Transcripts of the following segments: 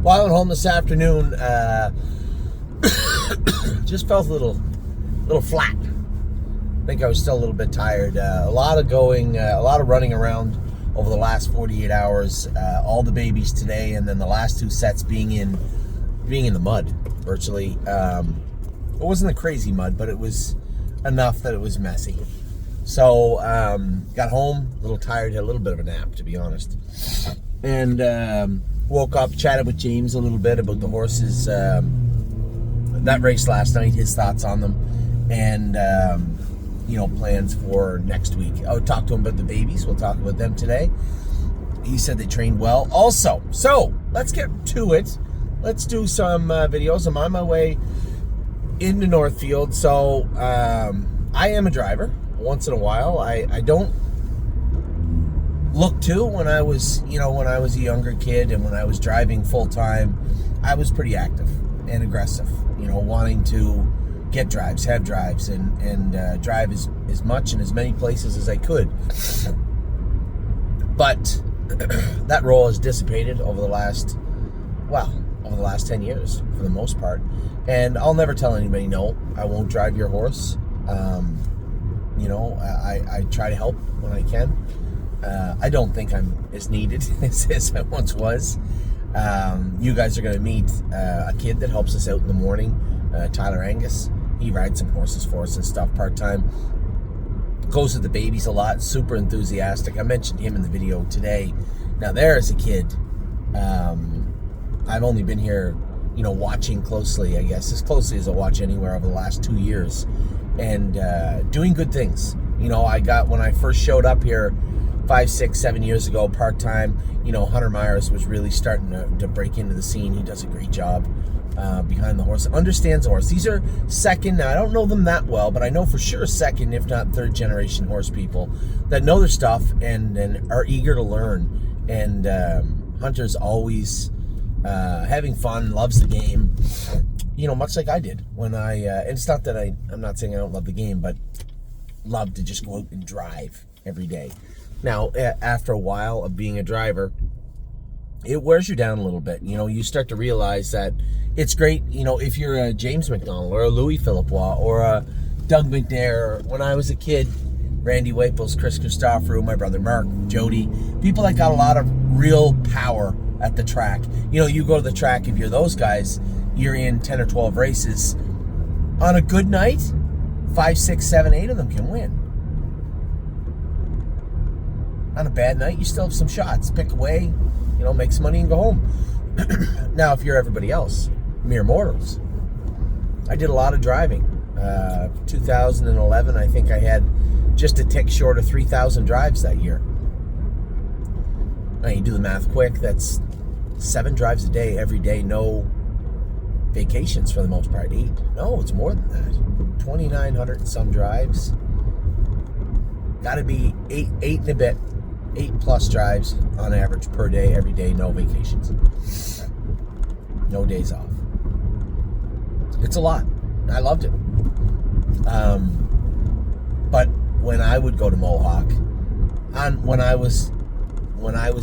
Well, I went home this afternoon. Just felt a little flat. I think I was still a little bit tired. A lot of running around over the last 48 hours. All the babies today, and then the last two sets being in the mud virtually. It wasn't a crazy mud, but it was enough that it was messy. So got home a little tired, had a little bit of a nap, to be honest, and woke up, chatted with James a little bit about the horses, that race last night, his thoughts on them, and plans for next week. I would talk to him about the babies. We'll talk about them today. He said they trained well also. So let's get to it. Let's do some videos. I'm on my way into Northfield. So I am a driver once in a while. I don't look to. When I was a younger kid and when I was driving full time, I was pretty active and aggressive, wanting to get drives, have drives, and drive as much and as many places as I could. But that role has dissipated over the last 10 years for the most part. And I'll never tell anybody, no, I won't drive your horse. I try to help when I can. I don't think I'm as needed as I once was. You guys are going to meet a kid that helps us out in the morning, Tyler Angus. He rides some horses for us and stuff part-time. Goes with the babies a lot, super enthusiastic. I mentioned him in the video today. Now there's a kid. I've only been here, watching closely, I guess, as closely as I watch anywhere over the last 2 years, and doing good things. When I first showed up here 5, 6, 7 years ago, part-time, Hunter Myers was really starting to break into the scene. He does a great job behind the horse, understands the horse. These are second, now I don't know them that well, but I know for sure second, if not third generation horse people that know their stuff and are eager to learn. And Hunter's always having fun, loves the game, much like I did when it's not that I'm not saying I don't love the game, but love to just go out and drive every day. Now, after a while of being a driver, it wears you down a little bit. You start to realize that it's great, if you're a James McDonald or a Louis Philippois or a Doug McNair. When I was a kid, Randy Waples, Chris Christopheru, my brother Mark, Jody, people that got a lot of real power at the track. You go to the track, if you're those guys, you're in 10 or 12 races. On a good night, 5, 6, 7, 8 of them can win. On a bad night, you still have some shots. Pick away, make some money and go home. Now, if you're everybody else, mere mortals. I did a lot of driving. 2011, I think I had just a tick short of 3,000 drives that year. Now, you do the math quick, that's 7 drives a day, every day, no vacations for the most part. 8. No, it's more than that. 2,900 and some drives. Got to be 8 and a bit. 8+ drives on average per day, every day, no vacations. No days off. It's a lot. I loved it. But when I would go to Mohawk, when I was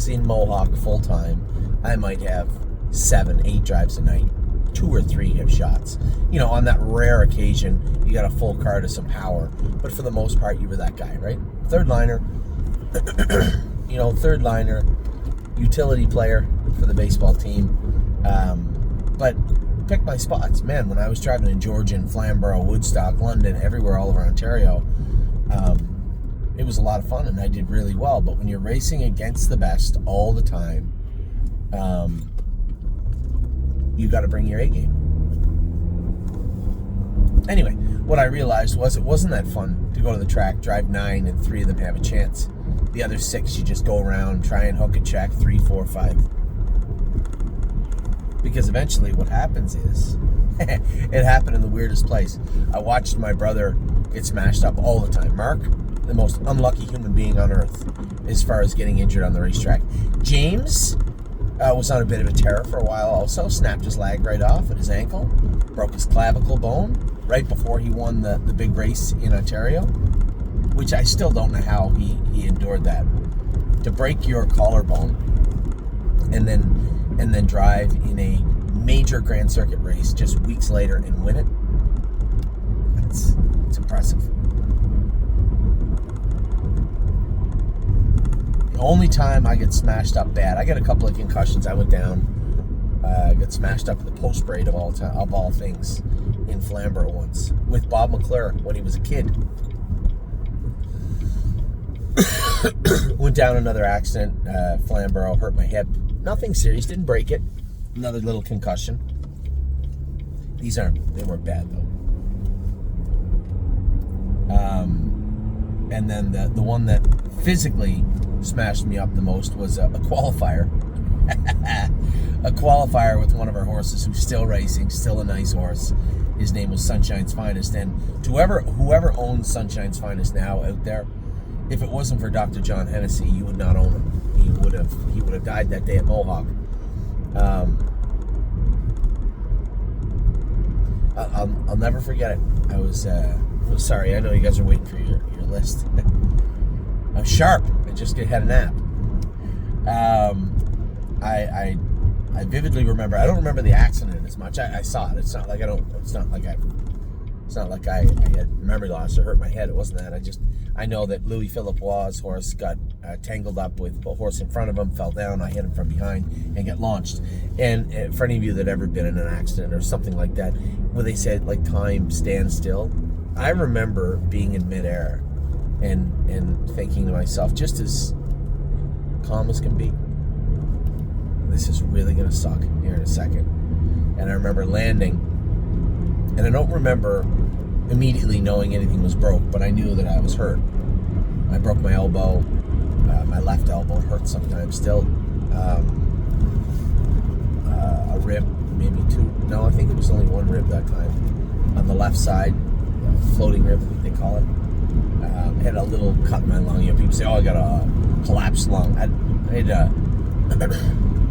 in Mohawk full time, I might have 7, 8 drives a night. 2 or 3 have shots. On that rare occasion, you got a full car to some power. But for the most part, you were that guy, right? Third liner, utility player for the baseball team. But pick my spots. Man, when I was driving in Georgia and Flamborough, Woodstock, London, everywhere all over Ontario, it was a lot of fun and I did really well. But when you're racing against the best all the time, you got to bring your A game. Anyway, what I realized was it wasn't that fun to go to the track, drive 9, and 3 of them have a chance. The other 6, you just go around, try and hook a check, 3, 4, 5. Because eventually what happens is, it happened in the weirdest place. I watched my brother get smashed up all the time. Mark, the most unlucky human being on earth as far as getting injured on the racetrack. James was on a bit of a tear for a while also, snapped his leg right off at his ankle, broke his clavicle bone right before he won the big race in Ontario, which I still don't know how he endured that. To break your collarbone and then drive in a major Grand Circuit race just weeks later and win it. It's impressive. The only time I get smashed up bad, I got a couple of concussions. I went down, got smashed up at the post parade of all things in Flamborough once with Bob McClure when he was a kid. Went down another accident, Flamborough, hurt my hip. Nothing serious, didn't break it. Another little concussion. They weren't bad though. And then the one that physically smashed me up the most was a qualifier. A qualifier with one of our horses who's still racing, still a nice horse. His name was Sunshine's Finest. And whoever owns Sunshine's Finest now out there, if it wasn't for Dr. John Hennessy, you would not own him. He would have died that day at Mohawk. I'll never forget it. I was sorry. I know you guys are waiting for your list. I'm sharp. I just had a nap. I vividly remember. I don't remember the accident as much. I saw it. It's not like I had memory loss or hurt my head. It wasn't that. I know that Louis Philippois' horse got tangled up with a horse in front of him, fell down. I hit him from behind and got launched. And for any of you that ever been in an accident or something like that, where they said like time stands still, I remember being in midair and thinking to myself, just as calm as can be, this is really gonna suck here in a second. And I remember landing, and I don't remember immediately knowing anything was broke, but I knew that I was hurt. I broke my elbow. My left elbow hurts sometimes still. A rib, maybe two. No, I think it was only one rib that time. On the left side, floating rib, I think they call it. I had a little cut in my lung. You know, people say, "Oh, I got a collapsed lung." I had a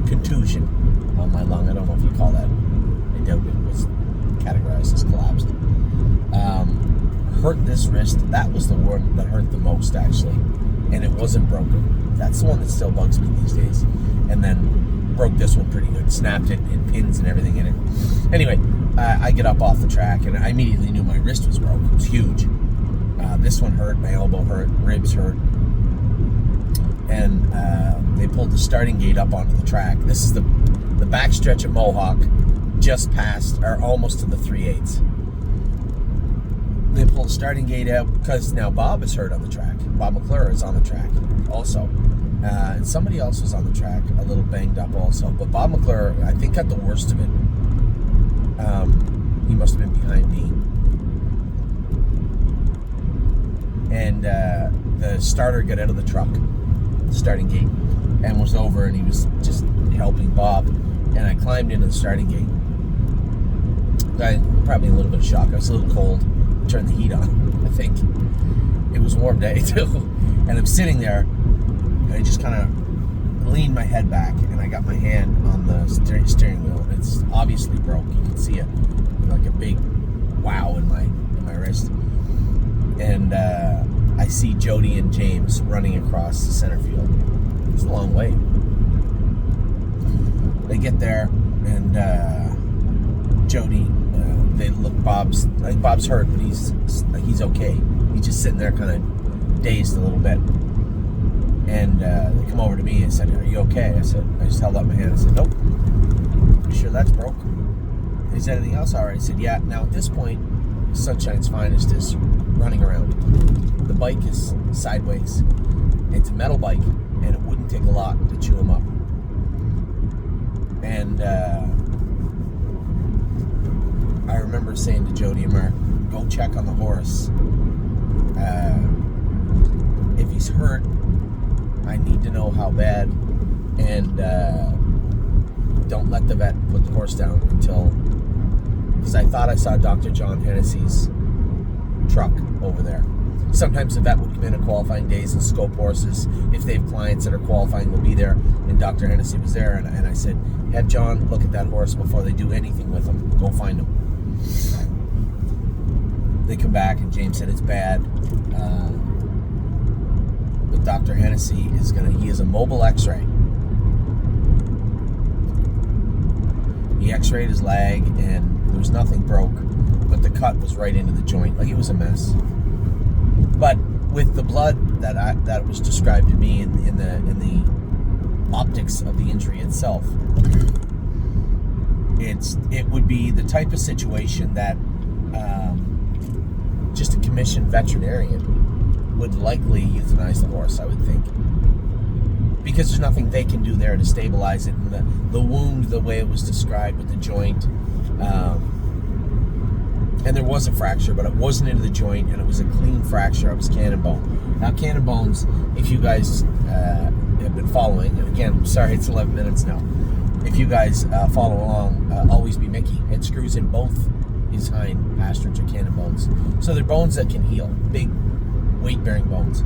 contusion on my lung. I don't know if you call that. I doubt it was categorized as collapsed. Hurt this wrist. That was the one that hurt the most, actually, and it wasn't broken. That's the one that still bugs me these days. And then broke this one pretty good. Snapped it in pins and everything in it. Anyway, I get up off the track, and I immediately knew my wrist was broke. It was huge. This one hurt. My elbow hurt. Ribs hurt. And they pulled the starting gate up onto the track. This is the back stretch of Mohawk, just past, or almost to the 3/8. They pulled the starting gate out because now Bob is hurt on the track. Bob McClure is on the track also. And somebody else was on the track, a little banged up also. But Bob McClure, I think, got the worst of it. He must have been behind me. And the starter got out of the truck, the starting gate, and was over, and he was just helping Bob. And I climbed into the starting gate. Probably a little bit of shock. I was a little cold. Turned the heat on, I think. It was a warm day, too. And I'm sitting there, and I just kind of leaned my head back, and I got my hand on the steering wheel. It's obviously broke. You can see it, like a big wow in my wrist. And I see Jody and James running across the center field. It's a long way. They get there, and Jody, they look. Bob's hurt, but he's okay. He's just sitting there, kind of dazed a little bit. And they come over to me and said, "Are you okay?" I said, I just held up my hand and said, "Nope. You sure that's broke?" Is anything else all right? I said, "Yeah." Now at this point, Sunshine's Finest is running around. The bike is sideways. It's a metal bike, and it wouldn't take a lot to chew him up. And I remember saying to Jody and Mark, "Go check on the horse. If he's hurt, I need to know how bad, and don't let the vet put the horse down until," because I thought I saw Dr. John Hennessy's truck over there. Sometimes the vet would come in on qualifying days and scope horses. If they have clients that are qualifying, they'll be there. And Dr. Hennessy was there, and I said, "Have John look at that horse before they do anything with him. Go find him." They come back, and James said it's bad. But Dr. Hennessy he is a mobile x-ray. x-rayed his leg, and there was nothing broke, but the cut was right into the joint. Like, it was a mess. But with the blood that was described to me in the optics of the injury itself, it would be the type of situation that just a commissioned veterinarian would likely euthanize the horse, I would think, because there's nothing they can do there to stabilize it. And the wound, the way it was described with the joint, and there was a fracture, but it wasn't into the joint, and it was a clean fracture. It was cannon bone. Now, cannon bones, if you guys have been following, and again, I'm sorry, it's 11 minutes now. If you guys follow along, always be Mickey. It screws in both his hind pasterns or cannon bones. So they're bones that can heal, big weight-bearing bones.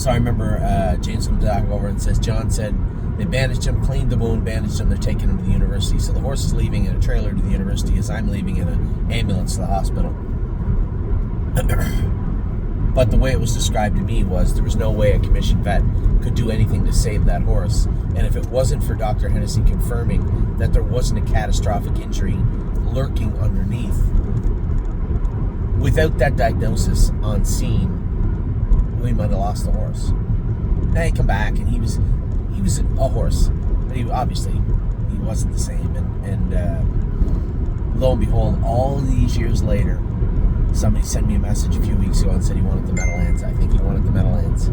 So I remember James comes back over and says, John said, they bandaged him, cleaned the wound, bandaged him, they're taking him to the university. So the horse is leaving in a trailer to the university as I'm leaving in an ambulance to the hospital. But the way it was described to me was there was no way a commissioned vet could do anything to save that horse. And if it wasn't for Dr. Hennessy confirming that there wasn't a catastrophic injury lurking underneath, without that diagnosis on scene, we might have lost the horse. Now he come back, and he was a horse, but he wasn't the same. And lo and behold, all these years later, somebody sent me a message a few weeks ago and said he wanted the Meadowlands. I think he wanted the Meadowlands.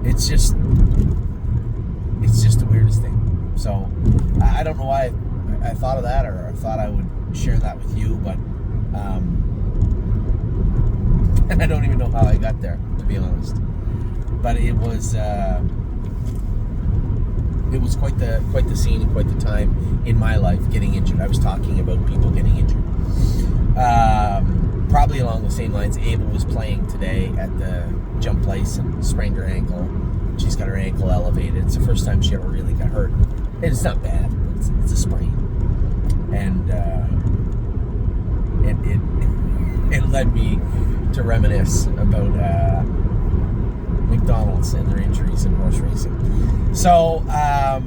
It's just the weirdest thing. So I don't know why I thought of that, or I thought I would share that with you, but and I don't even know how I got there, to be honest. But it was quite the scene and quite the time in my life getting injured. I was talking about people getting injured. Probably along the same lines. Abel was playing today at the jump place and sprained her ankle. She's got her ankle elevated. It's the first time she ever really got hurt. It's not bad. It's a sprain. And it led me to reminisce about McDonald's and their injuries in horse racing. So I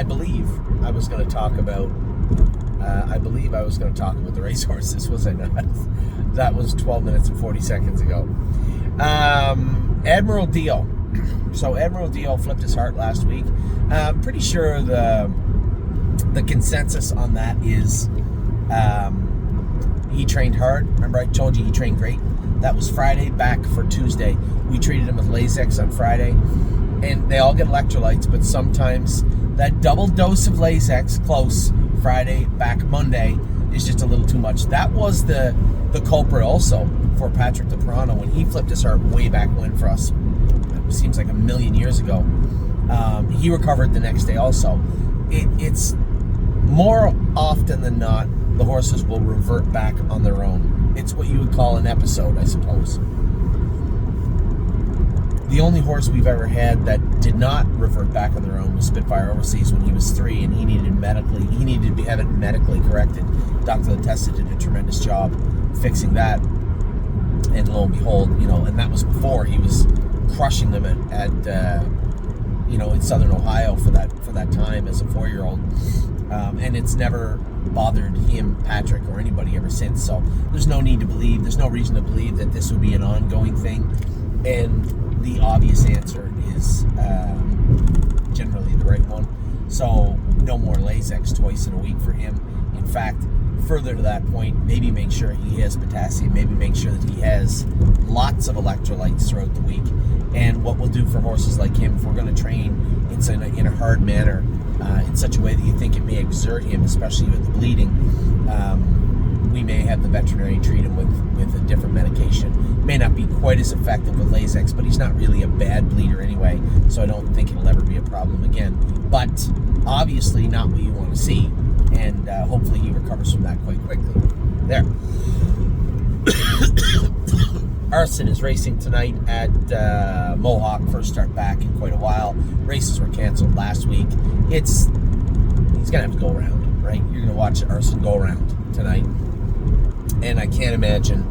believe I was going to talk about the racehorses, was I not? That was 12 minutes and 40 seconds ago. Admiral Dio. So Admiral Dio flipped his heart last week. I'm pretty sure the consensus on that is he trained hard. Remember I told you he trained great? That was Friday, back for Tuesday. We treated him with Lasix on Friday. And they all get electrolytes, but sometimes that double dose of Lasix, close, Friday, back Monday, is just a little too much. That was the culprit also for Patrick DePirano when he flipped his heart way back when for us. It seems like a million years ago. He recovered the next day also. It's more often than not, the horses will revert back on their own. It's what you would call an episode, I suppose. The only horse we've ever had that did not revert back on their own was Spitfire Overseas when he was 3, and he needed to have it medically corrected. Dr. Latessa did a tremendous job fixing that, and lo and behold, and that was before he was crushing them at in Southern Ohio for that time as a 4-year-old, and it's never bothered him, Patrick, or anybody ever since. So there's no reason to believe that this would be an ongoing thing. And the obvious answer is generally the right one. So no more Lasix twice in a week for him. In fact, further to that point, maybe make sure he has potassium, maybe make sure that he has lots of electrolytes throughout the week. And what we'll do for horses like him, if we're going to train in a hard manner, in such a way that you think it may exert him, especially with the bleeding, we may have the veterinarian treat him with a different medication. May not be quite as effective with Lasix, but he's not really a bad bleeder anyway, so I don't think it'll ever be a problem again. But obviously not what you want to see, and hopefully he recovers from that quite quickly. There. Arson is racing tonight at Mohawk, first start back in quite a while. Races were canceled last week. He's going to have to go around, right? You're going to watch Arson go around tonight. And I can't imagine.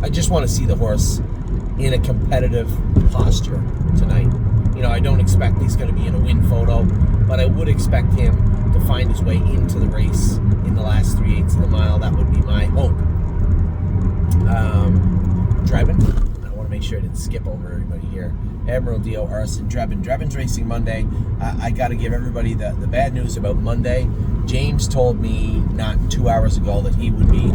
I just want to see the horse in a competitive posture tonight. You know, I don't expect he's going to be in a win photo, but I would expect him to find his way into the race in the last 3/8 of the mile. That would be my hope. Drebin, I want to make sure I didn't skip over everybody here. Admiral Dio, Arson, Drebin. Drebin's racing Monday. I got to give everybody the bad news about Monday. James told me not 2 hours ago that he would be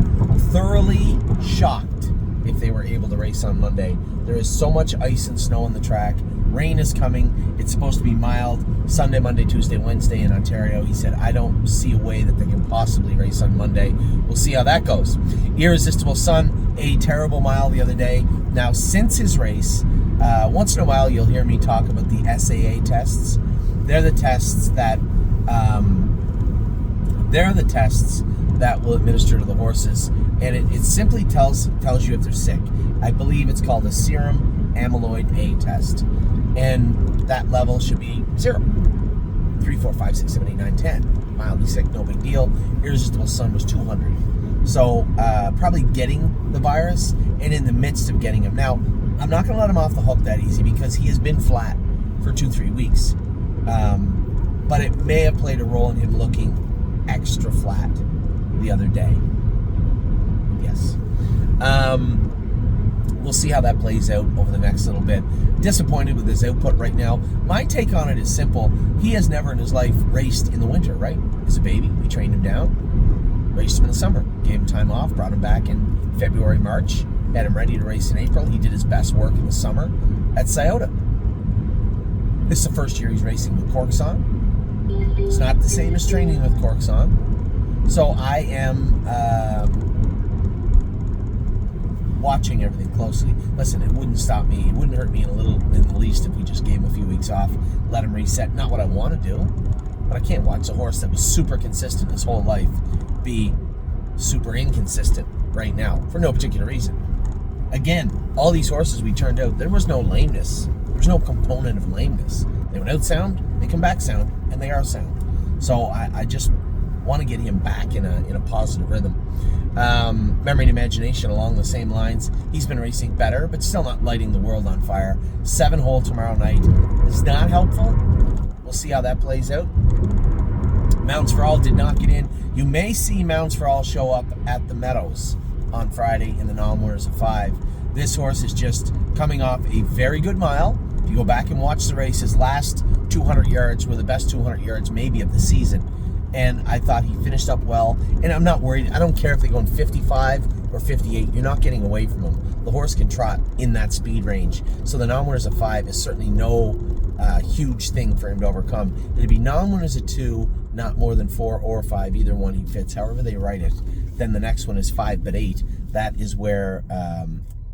thoroughly shocked if they were able to race on Monday. There is so much ice and snow on the track. Rain is coming. It's supposed to be mild Sunday, Monday, Tuesday, Wednesday in Ontario. He said, I don't see a way that they can possibly race on Monday. We'll see how that goes. Irresistible Sun, a terrible mile the other day. Now, since his race, once in a while you'll hear me talk about the SAA tests. They're the tests that will administer to the horses, and it simply tells you if they're sick. I believe it's called a serum amyloid A test, and that level should be 0. 3, 4, 5, 6, 7, 8, 9, 10. Mildly sick, no big deal. Irresistible Sun was 200. So probably getting the virus and in the midst of getting him. Now, I'm not going to let him off the hook that easy because he has been flat for 2-3 weeks. But it may have played a role in him looking extra flat the other day. Yes. We'll see how that plays out over the next little bit. Disappointed with his output right now. My take on it is simple. He has never in his life raced in the winter, right? He's a baby. We trained him down, raced him in the summer, gave him time off, brought him back in February, March, had him ready to race in April. He did his best work in the summer at Scioto. This is the first year he's racing with corks on. It's not the same as training with corks on. So I am watching everything closely. Listen, it wouldn't stop me. It wouldn't hurt me in the least if we just gave him a few weeks off, let him reset. Not what I want to do, but I can't watch a horse that was super consistent his whole life be super inconsistent right now for no particular reason. Again, all these horses we turned out, there was no lameness. There was no component of lameness. They went out sound, they come back sound, and they are sound. So I just want to get him back in a positive rhythm. Memory and Imagination along the same lines. He's been racing better, but still not lighting the world on fire. 7-hole tomorrow night is not helpful. We'll see how that plays out. Mounts for All did not get in. You may see Mounts for All show up at the Meadows on Friday in the non-winners of 5. This horse is just coming off a very good mile. If you go back and watch the race, his last 200 yards were the best 200 yards maybe of the season. And I thought he finished up well. And I'm not worried. I don't care if they go in 55 or 58. You're not getting away from him. The horse can trot in that speed range. So the non-winners of 5 is certainly no huge thing for him to overcome. It'd be non-winners of 2, not more than 4 or 5. Either one he fits, however they write it. Then the next one is 5 but 8. That is where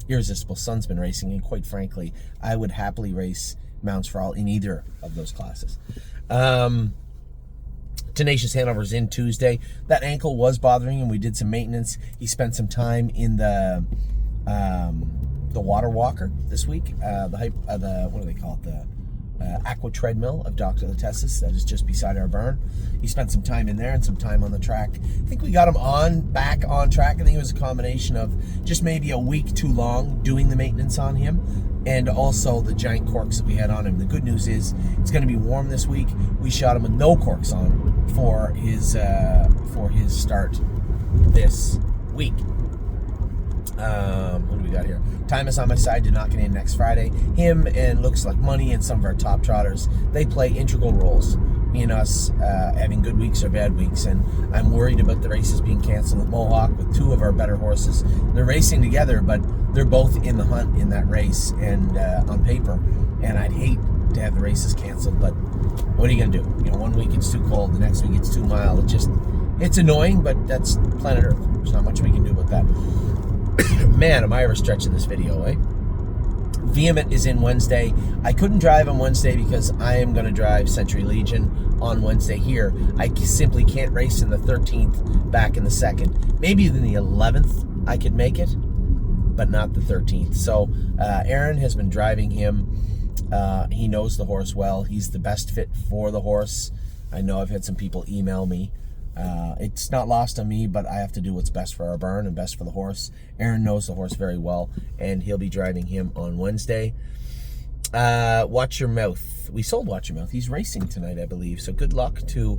Irresistible Sun's been racing. And quite frankly, I would happily race Mounts for All in either of those classes. Tenacious Hanover's in Tuesday. That ankle was bothering him. We did some maintenance. He spent some time in the water walker this week. What do they call it? The aqua treadmill of Dr. Latessis that is just beside our barn. He spent some time in there and some time on the track. I think we got him back on track. I think it was a combination of just maybe a week too long doing the maintenance on him, and also the giant corks that we had on him. The good news is it's going to be warm this week. We shot him with no corks on for his start this week. What do we got here? Time is on my side. Did not get in next Friday. Him and Looks Like Money and some of our top trotters, they play integral roles in us having good weeks or bad weeks. And I'm worried about the races being canceled at Mohawk with 2 of our better horses. They're racing together, but they're both in the hunt in that race and on paper. And I'd hate to have the races canceled, but what are you going to do? You know, one week it's too cold, the next week it's too mild. It's annoying, but that's planet Earth. There's not much we can do about that. Man, am I ever stretching this video, eh? Vehement is in Wednesday. I couldn't drive on Wednesday because I am going to drive Century Legion on Wednesday here. I simply can't race in the 13th back in the 2nd. Maybe in the 11th I could make it, but not the 13th. So Aaron has been driving him. He knows the horse well. He's the best fit for the horse. I know I've had some people email me It's not lost on me, but I have to do what's best for our barn and best for the horse. Aaron knows the horse very well, and he'll be driving him on Wednesday. Watch Your Mouth. We sold Watch Your Mouth. He's racing tonight, I believe. So good luck to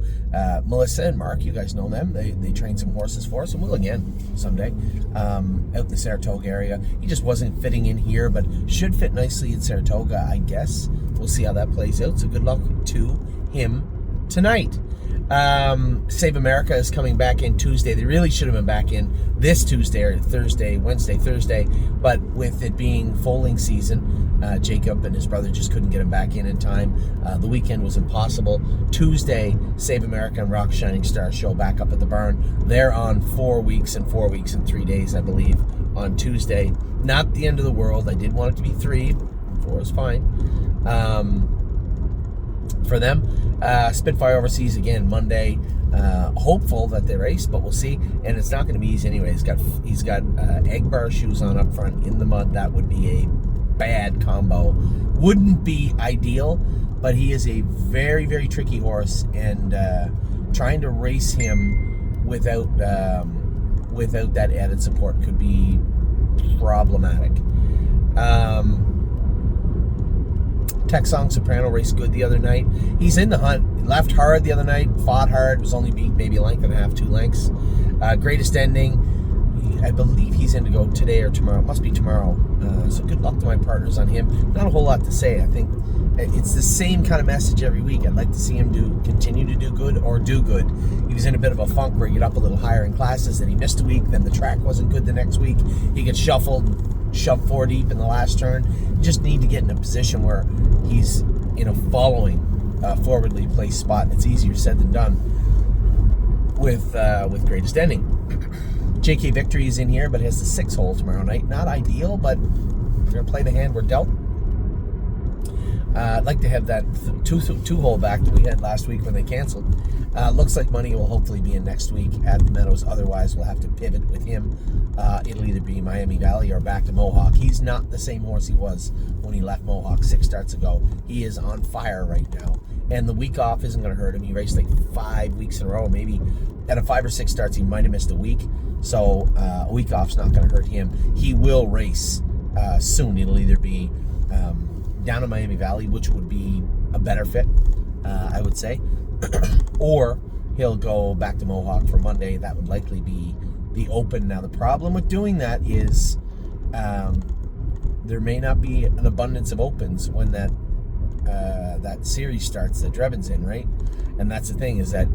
Melissa and Mark. You guys know them. They train some horses for us, and will again someday out in the Saratoga area. He just wasn't fitting in here, but should fit nicely in Saratoga, I guess. We'll see how that plays out. So good luck to him tonight. Save America is coming back in Tuesday. They really should have been back in this Tuesday or Thursday, Thursday, but with it being foaling season, Jacob and his brother just couldn't get him back in time. The weekend was impossible. Tuesday, Save America and Rock Shining Star show back up at the barn. They're on 4 weeks and 3 days, I believe, on Tuesday. Not the end of the world. I did want it to be 3. 4 is fine. For them, Spitfire Overseas again Monday. Hopeful that they race, but we'll see. And it's not going to be easy anyway. He's got egg bar shoes on up front in the mud. That would be a bad combo. Wouldn't be ideal, but he is a very, very tricky horse, and trying to race him without that added support could be problematic. Texong Soprano raced good the other night. He's in the hunt. Left hard the other night. Fought hard. Was only beat maybe a length and a half, 2 lengths. Greatest Ending. I believe he's in to go today or tomorrow. It must be tomorrow. So good luck to my partners on him. Not a whole lot to say. I think it's the same kind of message every week. I'd like to see him continue to do good or do good. He was in a bit of a funk where he got up a little higher in classes, then he missed a week, then the track wasn't good the next week. He gets shoved 4 deep in the last turn. You just need to get in a position where he's in a following forwardly placed spot. It's easier said than done with Greatest Ending. JK Victory is in here, but has the 6 hole tomorrow night. Not ideal, but we're going to play the hand we're dealt. I'd like to have that two hole back that we had last week when they canceled. Looks like money will hopefully be in next week at the Meadows. Otherwise, we'll have to pivot with him. It'll either be Miami Valley or back to Mohawk. He's not the same horse he was when he left Mohawk 6 starts ago. He is on fire right now. And the week off isn't going to hurt him. He raced like 5 weeks in a row. Maybe out of 5 or 6 starts, he might have missed a week. So a week off's not going to hurt him. He will race soon. It'll either be down in Miami Valley, which would be a better fit, I would say, or he'll go back to Mohawk for Monday. That would likely be the Open. Now, the problem with doing that is there may not be an abundance of Opens when that series starts that Drebin's in, right? And that's the thing, is that,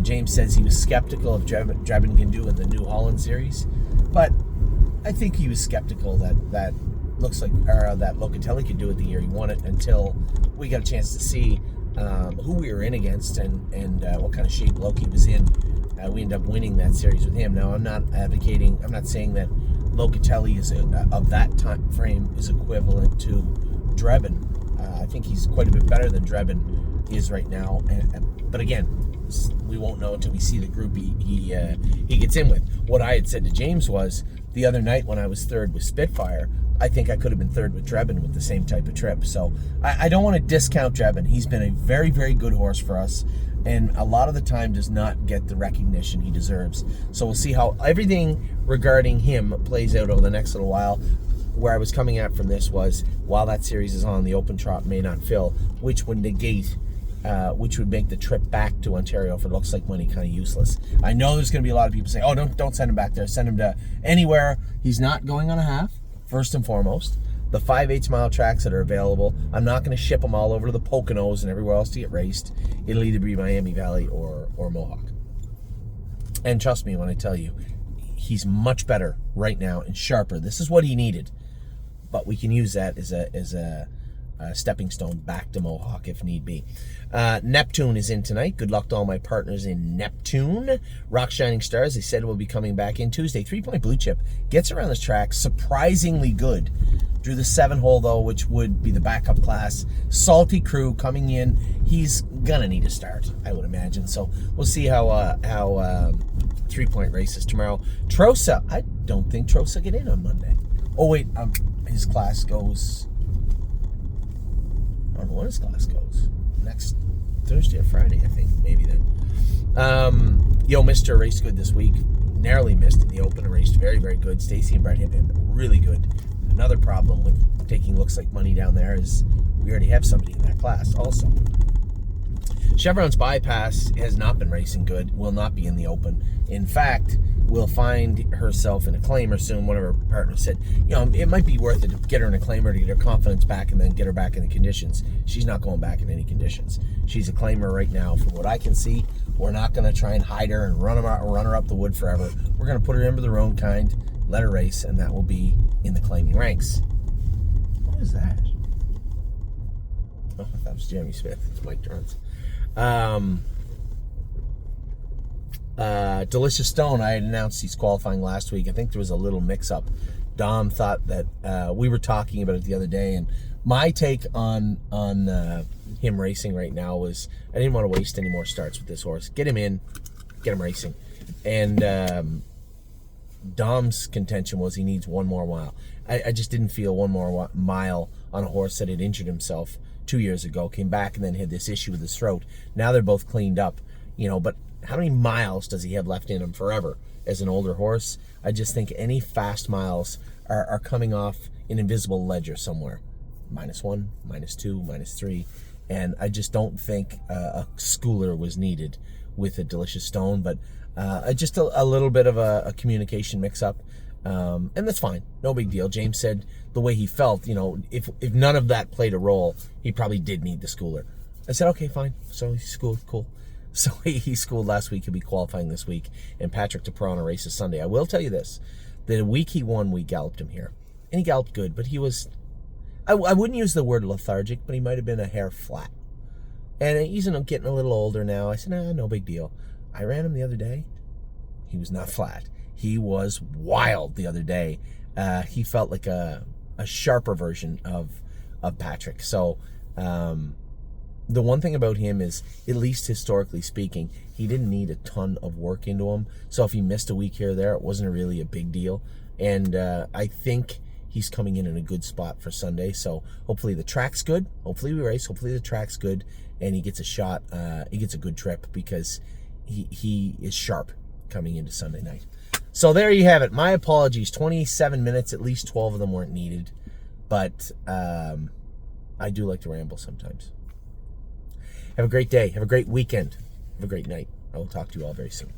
James says he was skeptical of Drebin can do in the New Holland series, but I think he was skeptical that looks like that Locatelli could do it the year he won it, until we got a chance to see who we were in against and what kind of shape Loki was in. We ended up winning that series with him. Now, I'm not saying that Locatelli is of that time frame is equivalent to Drebin. I think he's quite a bit better than Drebin is right now. But again, we won't know until we see the group he gets in with. What I had said to James was, the other night when I was third with Spitfire, I think I could have been third with Drebin with the same type of trip. So I don't want to discount Drebin. He's been a very, very good horse for us, and a lot of the time does not get the recognition he deserves. So we'll see how everything regarding him plays out over the next little while. Where I was coming at from this was, while that series is on, the Open Trot may not fill, which would negate, which would make the trip back to Ontario for Looks Like Money kind of useless. I know there's going to be a lot of people saying, oh, don't send him back there. Send him to anywhere. He's not going on a half, first and foremost. The 5/8 mile tracks that are available, I'm not going to ship them all over to the Poconos and everywhere else to get raced. It'll either be Miami Valley or Mohawk. And trust me when I tell you, he's much better right now and sharper. This is what he needed. But we can use that as a stepping stone back to Mohawk if need be. Neptune is in tonight. Good luck to all my partners in Neptune. Rock Shining Stars, they said, will be coming back in Tuesday. 3-point blue chip. Gets around this track surprisingly good. Drew the 7 hole, though, which would be the backup class. Salty Crew coming in. He's going to need a start, I would imagine. So we'll see how 3-point races tomorrow. Trosa, I don't think Trosa get in on Monday. Oh, wait, his class goes... I don't know when his class goes. Next Thursday or Friday, I think. Maybe then. Yo, Mr. raced good this week. Narrowly missed in the open and raced very, very good. Stacy and Brett hit him really good. Another problem with taking Looks Like Money down there is we already have somebody in that class also. Chevron's Bypass has not been racing good, will not be in the open. In fact, will find herself in a claimer soon. One of her partners said, it might be worth it to get her in a claimer to get her confidence back and then get her back in the conditions. She's not going back in any conditions. She's a claimer right now. From what I can see, we're not going to try and hide her and run her up the wood forever. We're going to put her into the roan kind, let her race, and that will be in the claiming ranks. What is that? Oh, that was Jeremy Smith. It's Mike Durrance. Delicious Stone, I had announced he's qualifying last week. I think there was a little mix-up. Dom thought that we were talking about it the other day, and my take on him racing right now was I didn't want to waste any more starts with this horse. Get him in, get him racing. And Dom's contention was he needs one more mile. I just didn't feel one more mile on a horse that had injured himself 2 years ago, came back and then had this issue with his throat. Now they're both cleaned up, but how many miles does he have left in him forever as an older horse? I just think any fast miles are coming off an invisible ledger somewhere. -1, -2, -3. And I just don't think a schooler was needed with a Delicious Stone, but just a little bit of a communication mix-up. And that's fine. No big deal. James said the way he felt, if none of that played a role, he probably did need the schooler. I said, okay, fine. So he's schooled, cool. So he schooled last week. He'll be qualifying this week. And Patrick DePrana races Sunday. I will tell you this. The week he won, we galloped him here. And he galloped good, but he was, I wouldn't use the word lethargic, but he might have been a hair flat. And he's getting a little older now. I said, no big deal. I ran him the other day. He was not flat. He was wild the other day. He felt like a sharper version of Patrick. So the one thing about him is, at least historically speaking, he didn't need a ton of work into him. So if he missed a week here or there, it wasn't really a big deal. And I think he's coming in a good spot for Sunday. So hopefully the track's good. Hopefully we race. Hopefully the track's good. And he gets a shot. He gets a good trip because he is sharp coming into Sunday night. So there you have it. My apologies. 27 minutes, at least 12 of them weren't needed. But I do like to ramble sometimes. Have a great day. Have a great weekend. Have a great night. I will talk to you all very soon.